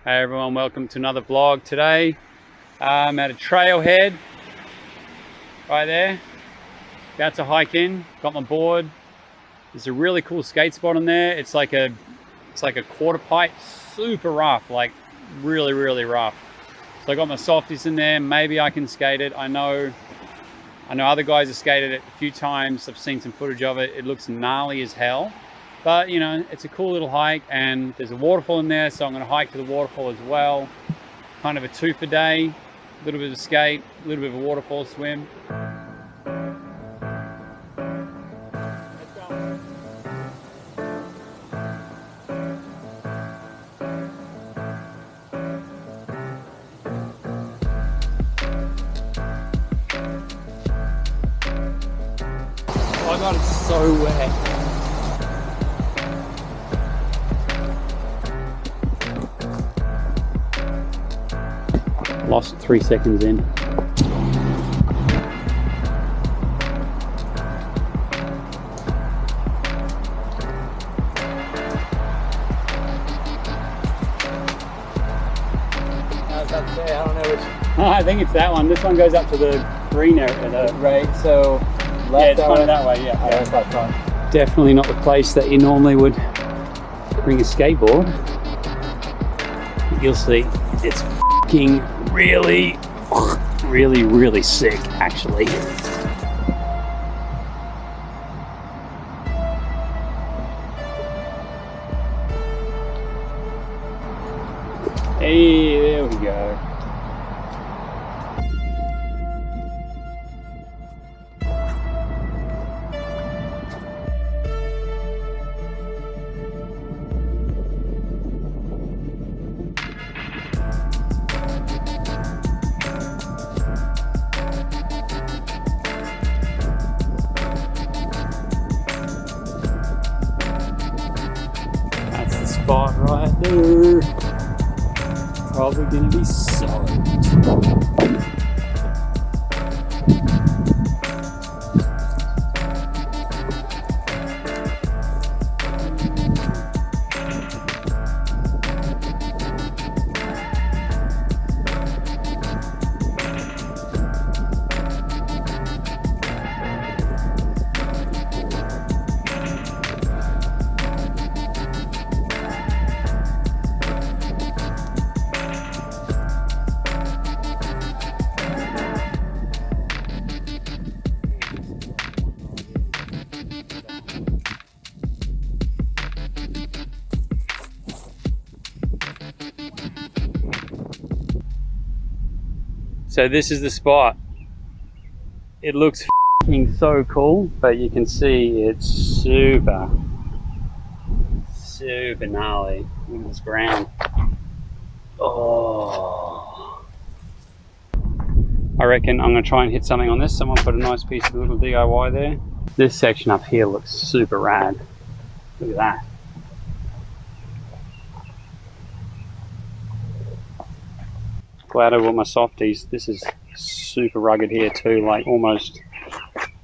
Hey everyone, welcome to another vlog. Today I'm at a trailhead right there, about to hike in, got my board. There's a really cool skate spot in there. It's like a quarter pipe, super rough, like really rough. So I got my softies in there, maybe I can skate it. I know other guys have skated it a few times. I've seen some footage of it. It looks gnarly as hell. But you know, it's a cool little hike, and there's a waterfall in there, so I'm gonna hike to the waterfall as well. Kind of a two for day, a little bit of skate, a little bit of a waterfall swim. Oh my god, it's so wet. Lost 3 seconds in. I think it's that one. This one goes up to the green area. Right, so left, yeah, it's kind of that way, yeah. That's that front. Definitely not the place that you normally would bring a skateboard. You'll see, it's f***ing really sick, actually. Hey, there we go. That's the spot right there. Probably gonna be solid. So this is the spot. It looks f***ing so cool, but you can see it's super gnarly. Look at this ground. Oh. I reckon I'm gonna try and hit something on this. Someone put a nice piece of little DIY there. This section up here looks super rad. Look at that. Glad I bought my softies. This is super rugged here too, like almost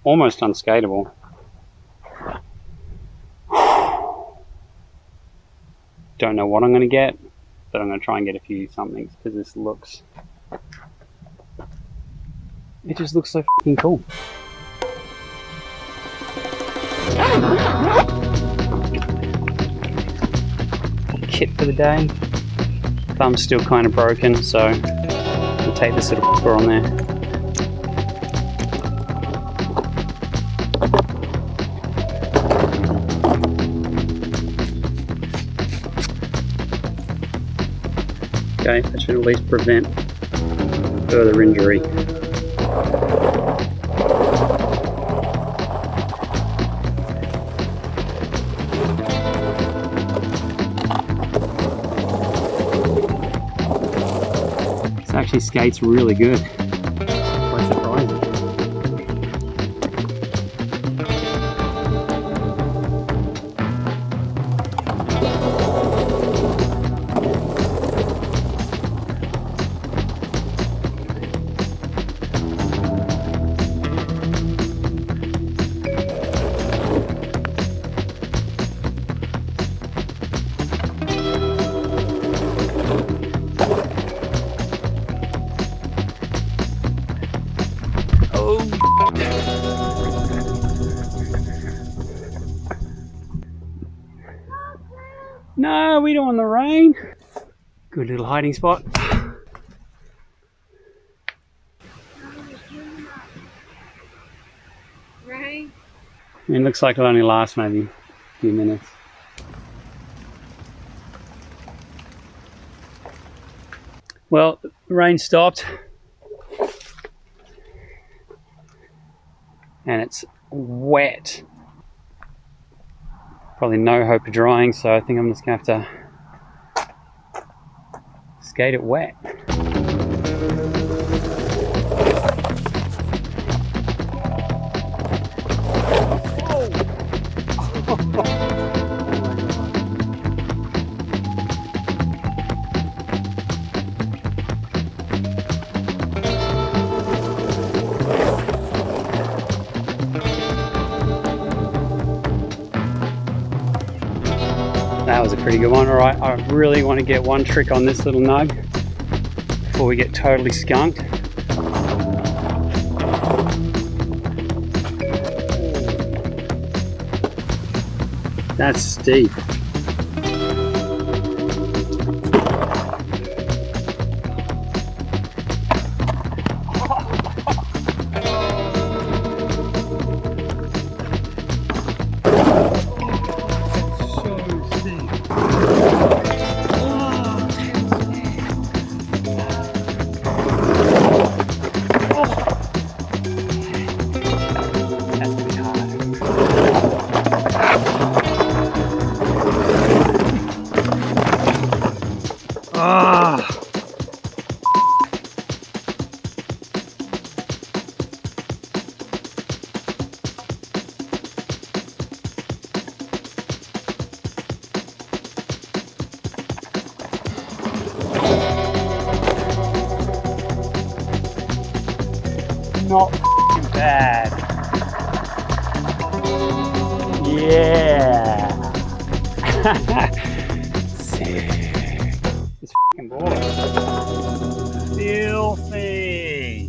unskateable. Don't know what I'm going to get, but I'm going to try and get a few somethings because this looks, it just looks so fucking cool. Kit for the day. Thumb's still kind of broken, so we'll take this little pepper on there. Okay, that should at least prevent further injury. This actually skates really good. Quite surprising. Oh. No, we don't want the rain. Good little hiding spot. Rain. It looks like it'll only last maybe a few minutes. Well, the rain stopped. And it's wet. Probably no hope of drying, so I think I'm just gonna have to skate it wet. That was a pretty good one. All right, I really want to get one trick on this little nug before we get totally skunked. That's steep. Not bad. Yeah. Sick. This fucking board. Filthy.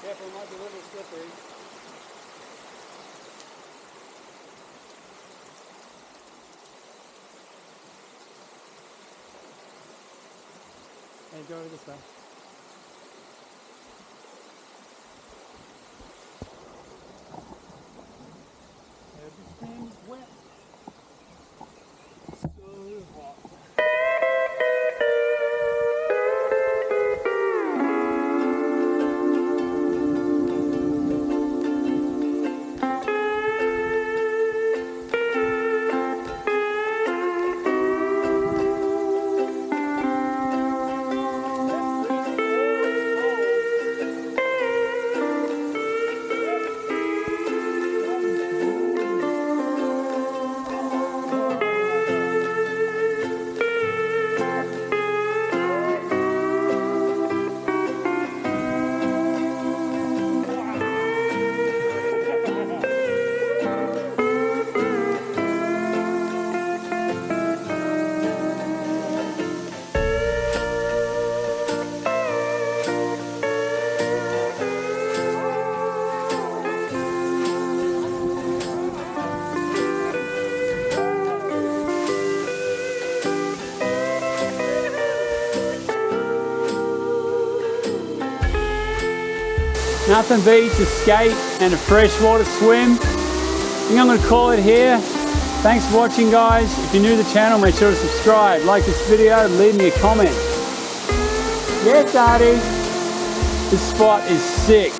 Careful, it might be a little slippery. Hey, go this way. Everything's wet. So hot. Nothing beats a skate and a freshwater swim. I think I'm going to call it here. Thanks for watching, guys. If you're new to the channel, make sure to subscribe, like this video, leave me a comment. Yeah, Daddy. This spot is sick.